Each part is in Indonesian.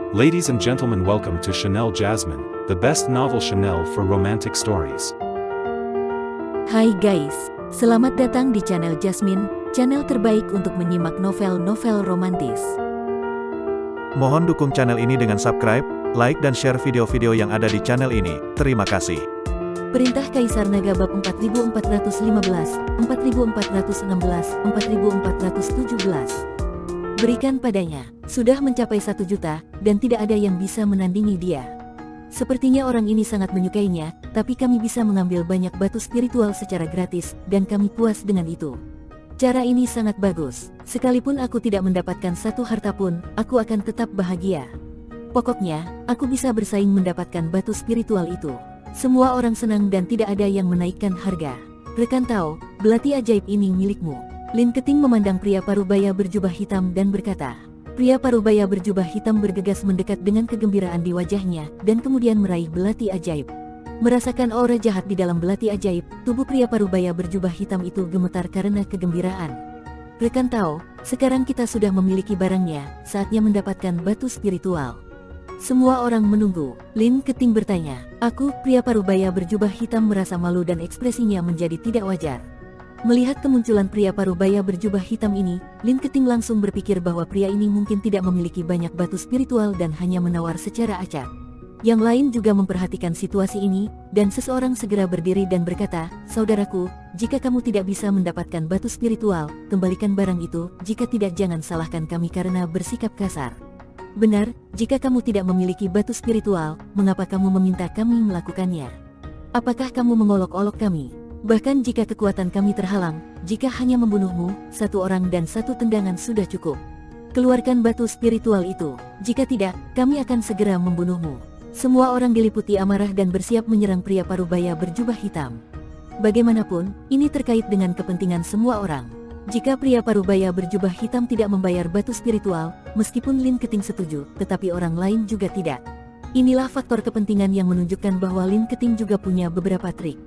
Ladies and gentlemen, welcome to Chanel Jasmine, the best novel Chanel for romantic stories. Hai guys, selamat datang di channel Jasmine, channel terbaik untuk menyimak novel-novel romantis. Mohon dukung channel ini dengan subscribe, like dan share video-video yang ada di channel ini. Terima kasih. Perintah Kaisar Naga bab 4415, 4416, 4417. Berikan padanya, sudah mencapai 1 juta, dan tidak ada yang bisa menandingi dia. Sepertinya orang ini sangat menyukainya, tapi kami bisa mengambil banyak batu spiritual secara gratis, dan kami puas dengan itu. Cara ini sangat bagus, sekalipun aku tidak mendapatkan satu harta pun, aku akan tetap bahagia. Pokoknya, aku bisa bersaing mendapatkan batu spiritual itu. Semua orang senang dan tidak ada yang menaikkan harga. Rekan tahu, belati ajaib ini milikmu. Lin Keting memandang pria parubaya berjubah hitam dan berkata. Pria parubaya berjubah hitam bergegas mendekat dengan kegembiraan di wajahnya, dan kemudian meraih belati ajaib. Merasakan aura jahat di dalam belati ajaib, tubuh pria parubaya berjubah hitam itu gemetar karena kegembiraan. Rekan tahu, sekarang kita sudah memiliki barangnya, saatnya mendapatkan batu spiritual. Semua orang menunggu. Lin Keting bertanya. Aku, pria parubaya berjubah hitam merasa malu dan ekspresinya menjadi tidak wajar. Melihat kemunculan pria parubaya berjubah hitam ini, Lin Keting langsung berpikir bahwa pria ini mungkin tidak memiliki banyak batu spiritual dan hanya menawar secara acak. Yang lain juga memperhatikan situasi ini, dan seseorang segera berdiri dan berkata, "Saudaraku, jika kamu tidak bisa mendapatkan batu spiritual, kembalikan barang itu, jika tidak jangan salahkan kami karena bersikap kasar." Benar, jika kamu tidak memiliki batu spiritual, mengapa kamu meminta kami melakukannya? Apakah kamu mengolok-olok kami? Bahkan jika kekuatan kami terhalang, jika hanya membunuhmu, 1 orang dan 1 tendangan sudah cukup. Keluarkan batu spiritual itu, jika tidak, kami akan segera membunuhmu. Semua orang diliputi amarah dan bersiap menyerang pria parubaya berjubah hitam. Bagaimanapun, ini terkait dengan kepentingan semua orang. Jika pria parubaya berjubah hitam tidak membayar batu spiritual, meskipun Lin Keting setuju, tetapi orang lain juga tidak. Inilah faktor kepentingan yang menunjukkan bahwa Lin Keting juga punya beberapa trik.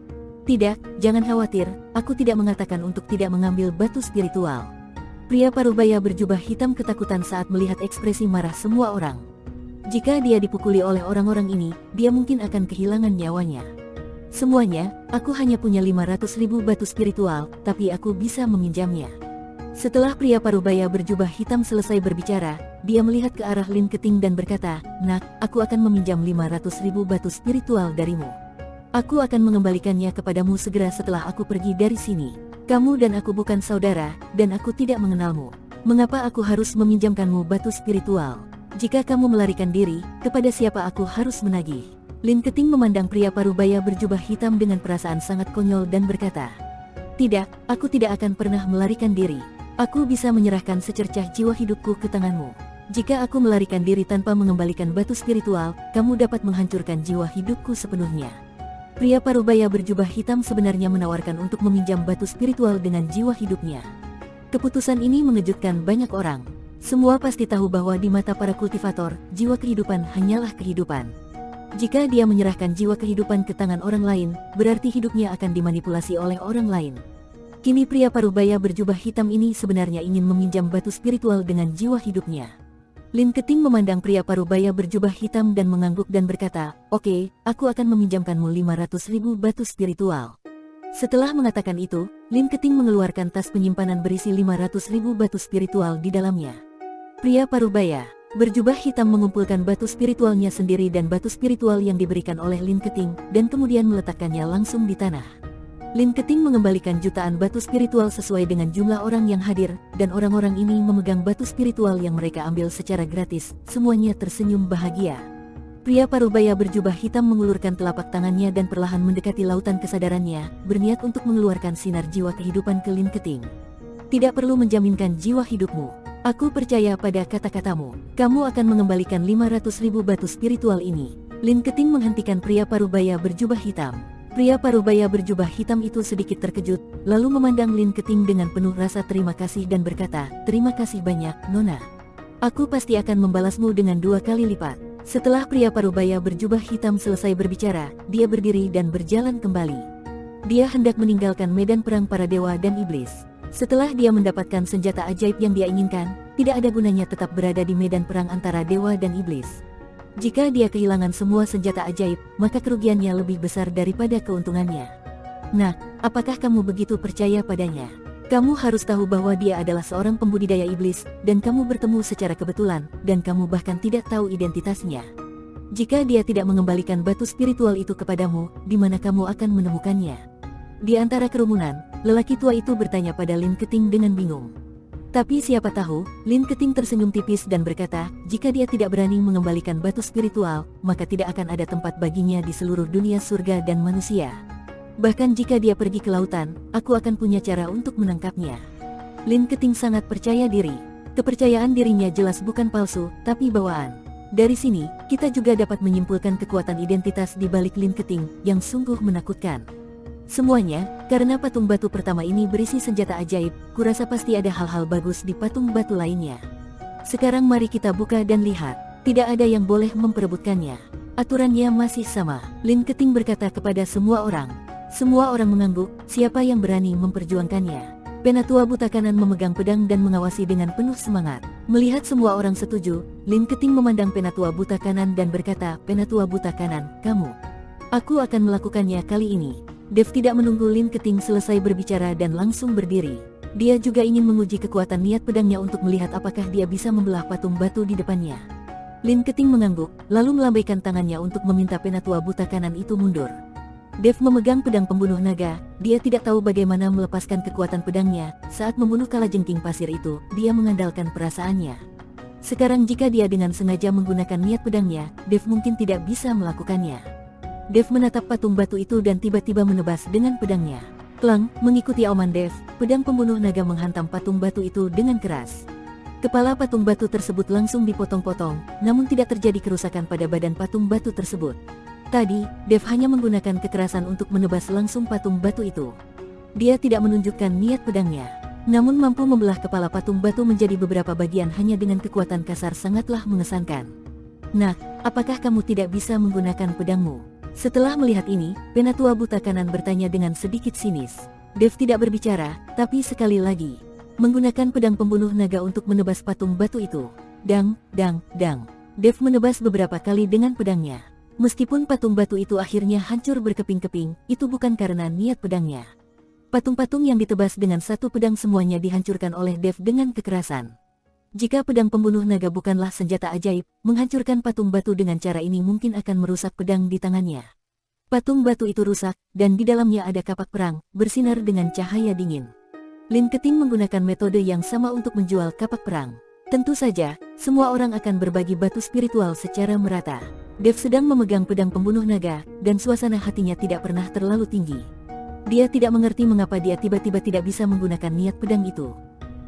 Tidak, jangan khawatir, aku tidak mengatakan untuk tidak mengambil batu spiritual. Pria parubaya berjubah hitam ketakutan saat melihat ekspresi marah semua orang. Jika dia dipukuli oleh orang-orang ini, dia mungkin akan kehilangan nyawanya. Semuanya, aku hanya punya 500.000 batu spiritual, tapi aku bisa meminjamnya. Setelah pria parubaya berjubah hitam selesai berbicara, dia melihat ke arah Lin Keting dan berkata, "Nak, aku akan meminjam 500.000 batu spiritual darimu. Aku akan mengembalikannya kepadamu segera setelah aku pergi dari sini. Kamu dan aku bukan saudara, dan aku tidak mengenalmu. Mengapa aku harus meminjamkanmu batu spiritual? Jika kamu melarikan diri, kepada siapa aku harus menagih?" Lin Keting memandang pria parubaya berjubah hitam dengan perasaan sangat konyol dan berkata, "Tidak, aku tidak akan pernah melarikan diri. Aku bisa menyerahkan secercah jiwa hidupku ke tanganmu. Jika aku melarikan diri tanpa mengembalikan batu spiritual, kamu dapat menghancurkan jiwa hidupku sepenuhnya." Pria parubaya berjubah hitam sebenarnya menawarkan untuk meminjam batu spiritual dengan jiwa hidupnya. Keputusan ini mengejutkan banyak orang. Semua pasti tahu bahwa di mata para kultivator, jiwa kehidupan hanyalah kehidupan. Jika dia menyerahkan jiwa kehidupan ke tangan orang lain, berarti hidupnya akan dimanipulasi oleh orang lain. Kini pria parubaya berjubah hitam ini sebenarnya ingin meminjam batu spiritual dengan jiwa hidupnya. Lin Keting memandang pria parubaya berjubah hitam dan mengangguk dan berkata, "Oke, aku akan meminjamkanmu 500.000 batu spiritual." Setelah mengatakan itu, Lin Keting mengeluarkan tas penyimpanan berisi 500.000 batu spiritual di dalamnya. Pria parubaya berjubah hitam mengumpulkan batu spiritualnya sendiri dan batu spiritual yang diberikan oleh Lin Keting, dan kemudian meletakkannya langsung di tanah. Lin Keting mengembalikan jutaan batu spiritual sesuai dengan jumlah orang yang hadir, dan orang-orang ini memegang batu spiritual yang mereka ambil secara gratis. Semuanya tersenyum bahagia. Pria parubaya berjubah hitam mengulurkan telapak tangannya dan perlahan mendekati lautan kesadarannya, berniat untuk mengeluarkan sinar jiwa kehidupan ke Lin Keting. "Tidak perlu menjaminkan jiwa hidupmu. Aku percaya pada kata-katamu. Kamu akan mengembalikan 500.000 batu spiritual ini." Lin Keting menghentikan pria parubaya berjubah hitam. Pria parubaya berjubah hitam itu sedikit terkejut, lalu memandang Lin Keting dengan penuh rasa terima kasih dan berkata, "Terima kasih banyak, Nona. Aku pasti akan membalasmu dengan 2 kali lipat." Setelah pria parubaya berjubah hitam selesai berbicara, dia berdiri dan berjalan kembali. Dia hendak meninggalkan medan perang para dewa dan iblis. Setelah dia mendapatkan senjata ajaib yang dia inginkan, tidak ada gunanya tetap berada di medan perang antara dewa dan iblis. Jika dia kehilangan semua senjata ajaib, maka kerugiannya lebih besar daripada keuntungannya. Nah, apakah kamu begitu percaya padanya? Kamu harus tahu bahwa dia adalah seorang pembudidaya iblis, dan kamu bertemu secara kebetulan, dan kamu bahkan tidak tahu identitasnya. Jika dia tidak mengembalikan batu spiritual itu kepadamu, di mana kamu akan menemukannya? Di antara kerumunan, lelaki tua itu bertanya pada Lin Keting dengan bingung. Tapi siapa tahu, Lin Keting tersenyum tipis dan berkata, jika dia tidak berani mengembalikan batu spiritual, maka tidak akan ada tempat baginya di seluruh dunia surga dan manusia. Bahkan jika dia pergi ke lautan, aku akan punya cara untuk menangkapnya. Lin Keting sangat percaya diri. Kepercayaan dirinya jelas bukan palsu, tapi bawaan. Dari sini, kita juga dapat menyimpulkan kekuatan identitas di balik Lin Keting, yang sungguh menakutkan. Semuanya, karena patung batu pertama ini berisi senjata ajaib, kurasa pasti ada hal-hal bagus di patung batu lainnya. Sekarang mari kita buka dan lihat, tidak ada yang boleh memperebutkannya. Aturannya masih sama, Lin Keting berkata kepada semua orang. Semua orang mengangguk, siapa yang berani memperjuangkannya. Penatua Buta Kanan memegang pedang dan mengawasi dengan penuh semangat. Melihat semua orang setuju, Lin Keting memandang Penatua Buta Kanan dan berkata, Penatua Buta Kanan, kamu. Aku akan melakukannya kali ini. Dev tidak menunggu Lin Keting selesai berbicara dan langsung berdiri. Dia juga ingin menguji kekuatan niat pedangnya untuk melihat apakah dia bisa membelah patung batu di depannya. Lin Keting mengangguk, lalu melambaikan tangannya untuk meminta Penatua Buta Kanan itu mundur. Dev memegang pedang pembunuh naga, dia tidak tahu bagaimana melepaskan kekuatan pedangnya. Saat membunuh kalajengking pasir itu, dia mengandalkan perasaannya. Sekarang jika dia dengan sengaja menggunakan niat pedangnya, Dev mungkin tidak bisa melakukannya. Dev menatap patung batu itu dan tiba-tiba menebas dengan pedangnya. Klang, mengikuti auman Dev, pedang pembunuh naga menghantam patung batu itu dengan keras. Kepala patung batu tersebut langsung dipotong-potong, namun tidak terjadi kerusakan pada badan patung batu tersebut. Tadi, Dev hanya menggunakan kekerasan untuk menebas langsung patung batu itu. Dia tidak menunjukkan niat pedangnya, namun mampu membelah kepala patung batu menjadi beberapa bagian hanya dengan kekuatan kasar sangatlah mengesankan. Nak, apakah kamu tidak bisa menggunakan pedangmu? Setelah melihat ini, Penatua Buta Kanan bertanya dengan sedikit sinis. Dev tidak berbicara, tapi sekali lagi, menggunakan pedang pembunuh naga untuk menebas patung batu itu. Dang, dang, dang. Dev menebas beberapa kali dengan pedangnya. Meskipun patung batu itu akhirnya hancur berkeping-keping, itu bukan karena niat pedangnya. Patung-patung yang ditebas dengan satu pedang semuanya dihancurkan oleh Dev dengan kekerasan. Jika pedang pembunuh naga bukanlah senjata ajaib, menghancurkan patung batu dengan cara ini mungkin akan merusak pedang di tangannya. Patung batu itu rusak, dan di dalamnya ada kapak perang, bersinar dengan cahaya dingin. Lin Keting menggunakan metode yang sama untuk menjual kapak perang. Tentu saja, semua orang akan berbagi batu spiritual secara merata. Dev sedang memegang pedang pembunuh naga, dan suasana hatinya tidak pernah terlalu tinggi. Dia tidak mengerti mengapa dia tiba-tiba tidak bisa menggunakan niat pedang itu.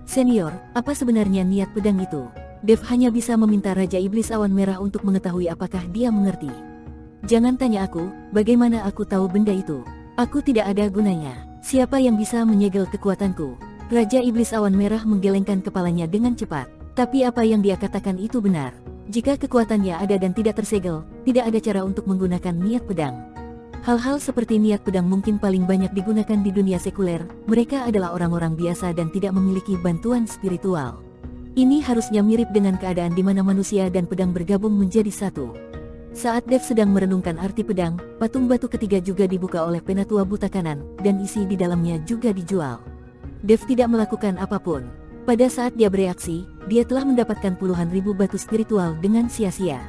Senior, apa sebenarnya niat pedang itu? Dev hanya bisa meminta Raja Iblis Awan Merah untuk mengetahui apakah dia mengerti. Jangan tanya aku, bagaimana aku tahu benda itu? Aku tidak ada gunanya. Siapa yang bisa menyegel kekuatanku? Raja Iblis Awan Merah menggelengkan kepalanya dengan cepat. Tapi apa yang dia katakan itu benar. Jika kekuatannya ada dan tidak tersegel, tidak ada cara untuk menggunakan niat pedang. Hal-hal seperti niat pedang mungkin paling banyak digunakan di dunia sekuler. Mereka adalah orang-orang biasa dan tidak memiliki bantuan spiritual. Ini harusnya mirip dengan keadaan di mana manusia dan pedang bergabung menjadi satu. Saat Dev sedang merenungkan arti pedang, patung batu ketiga juga dibuka oleh Penatua Buta Kanan, dan isi di dalamnya juga dijual. Dev tidak melakukan apapun. Pada saat dia bereaksi, dia telah mendapatkan puluhan ribu batu spiritual dengan sia-sia.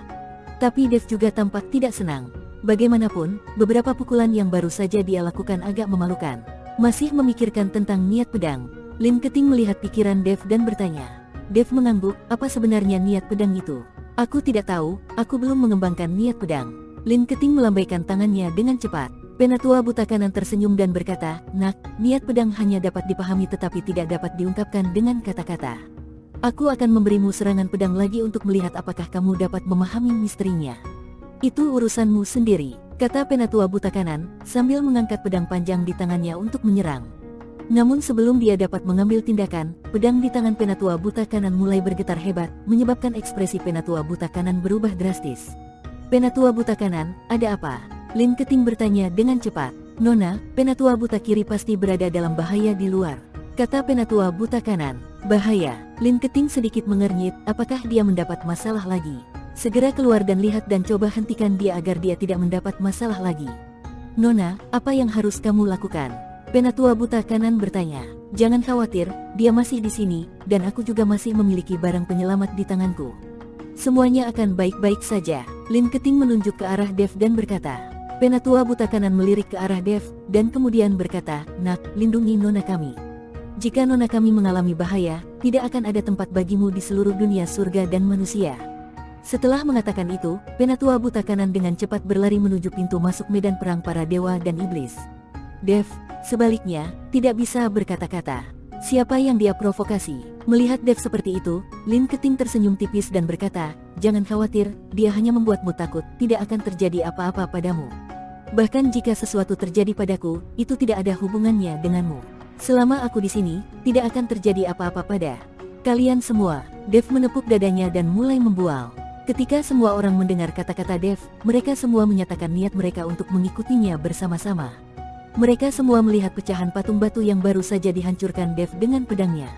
Tapi Dev juga tampak tidak senang. Bagaimanapun, beberapa pukulan yang baru saja dia lakukan agak memalukan. Masih memikirkan tentang niat pedang, Lin Keting melihat pikiran Dev dan bertanya. Dev mengangguk, apa sebenarnya niat pedang itu? Aku tidak tahu, aku belum mengembangkan niat pedang. Lin Keting melambaikan tangannya dengan cepat. Penatua Buta Kanan tersenyum dan berkata, Nak, niat pedang hanya dapat dipahami tetapi tidak dapat diungkapkan dengan kata-kata. Aku akan memberimu serangan pedang lagi untuk melihat apakah kamu dapat memahami misterinya. Itu urusanmu sendiri, kata Penatua Buta Kanan, sambil mengangkat pedang panjang di tangannya untuk menyerang. Namun sebelum dia dapat mengambil tindakan, pedang di tangan Penatua Buta Kanan mulai bergetar hebat, menyebabkan ekspresi Penatua Buta Kanan berubah drastis. Penatua Buta Kanan, ada apa? Lin Keting bertanya dengan cepat. Nona, Penatua Buta Kiri pasti berada dalam bahaya di luar, kata Penatua Buta Kanan. Bahaya? Lin Keting sedikit mengernyit, apakah dia mendapat masalah lagi? Segera keluar dan lihat dan coba hentikan dia agar dia tidak mendapat masalah lagi. Nona, apa yang harus kamu lakukan? Penatua buta kanan bertanya. Jangan khawatir, dia masih di sini, dan aku juga masih memiliki barang penyelamat di tanganku. Semuanya akan baik-baik saja. Lin Keting menunjuk ke arah Dev dan berkata. Penatua buta kanan melirik ke arah Dev, dan kemudian berkata, Nak, lindungi nona kami. Jika nona kami mengalami bahaya, tidak akan ada tempat bagimu di seluruh dunia surga dan manusia. Setelah mengatakan itu, Penatua buta kanan dengan cepat berlari menuju pintu masuk medan perang para dewa dan iblis. Dev, sebaliknya, tidak bisa berkata-kata. Siapa yang dia provokasi? Melihat Dev seperti itu, Lin Keting tersenyum tipis dan berkata, jangan khawatir, dia hanya membuatmu takut, tidak akan terjadi apa-apa padamu. Bahkan jika sesuatu terjadi padaku, itu tidak ada hubungannya denganmu. Selama aku di sini, tidak akan terjadi apa-apa pada kalian semua. Dev menepuk dadanya dan mulai membual. Ketika semua orang mendengar kata-kata Dev, mereka semua menyatakan niat mereka untuk mengikutinya bersama-sama. Mereka semua melihat pecahan patung batu yang baru saja dihancurkan Dev dengan pedangnya.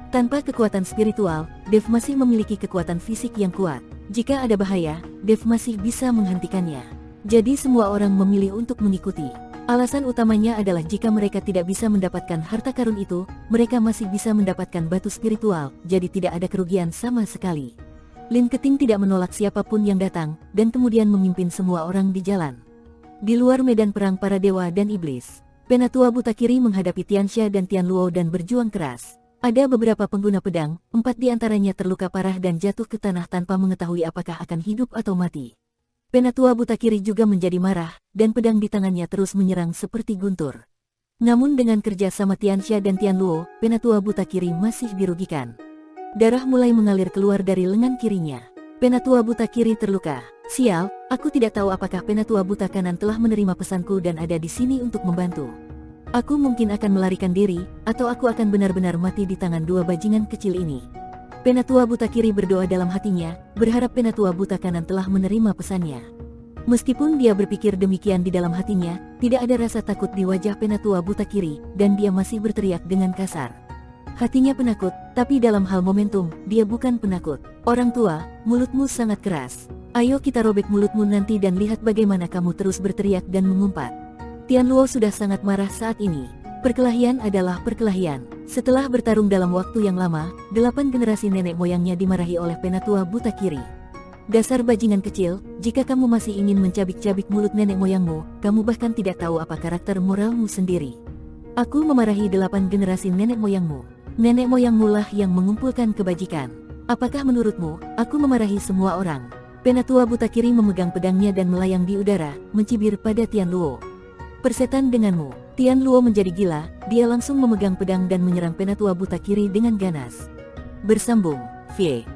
Tanpa kekuatan spiritual, Dev masih memiliki kekuatan fisik yang kuat. Jika ada bahaya, Dev masih bisa menghentikannya. Jadi semua orang memilih untuk mengikuti. Alasan utamanya adalah jika mereka tidak bisa mendapatkan harta karun itu, mereka masih bisa mendapatkan batu spiritual, jadi tidak ada kerugian sama sekali. Lin Keting tidak menolak siapapun yang datang, dan kemudian memimpin semua orang di jalan. Di luar medan perang para dewa dan iblis, Penatua buta kiri menghadapi Tianxia dan Tianluo dan berjuang keras. Ada beberapa pengguna pedang, 4 di antaranya terluka parah dan jatuh ke tanah tanpa mengetahui apakah akan hidup atau mati. Penatua buta kiri juga menjadi marah, dan pedang di tangannya terus menyerang seperti guntur. Namun dengan kerja sama Tianxia dan Tianluo, Penatua buta kiri masih dirugikan. Darah mulai mengalir keluar dari lengan kirinya. Penatua buta kiri terluka. Sial, aku tidak tahu apakah Penatua buta kanan telah menerima pesanku dan ada di sini untuk membantu. Aku mungkin akan melarikan diri, atau aku akan benar-benar mati di tangan 2 bajingan kecil ini. Penatua buta kiri berdoa dalam hatinya, berharap Penatua buta kanan telah menerima pesannya. Meskipun dia berpikir demikian di dalam hatinya, tidak ada rasa takut di wajah Penatua buta kiri, dan dia masih berteriak dengan kasar. Hatinya penakut, tapi dalam hal momentum, dia bukan penakut. Orang tua, mulutmu sangat keras. Ayo kita robek mulutmu nanti dan lihat bagaimana kamu terus berteriak dan mengumpat. Tianluo sudah sangat marah saat ini. Perkelahian adalah perkelahian. Setelah bertarung dalam waktu yang lama, 8 generasi nenek moyangnya dimarahi oleh Penatua buta kiri. Dasar bajingan kecil, jika kamu masih ingin mencabik-cabik mulut nenek moyangmu, kamu bahkan tidak tahu apa karakter moralmu sendiri. Aku memarahi 8 generasi nenek moyangmu. Nenek moyangmu lah yang mengumpulkan kebajikan. Apakah menurutmu, aku memarahi semua orang? Penatua buta kiri memegang pedangnya dan melayang di udara, mencibir pada Tianluo. Persetan denganmu. Tianluo menjadi gila, dia langsung memegang pedang dan menyerang Penatua buta kiri dengan ganas. Bersambung, Fie.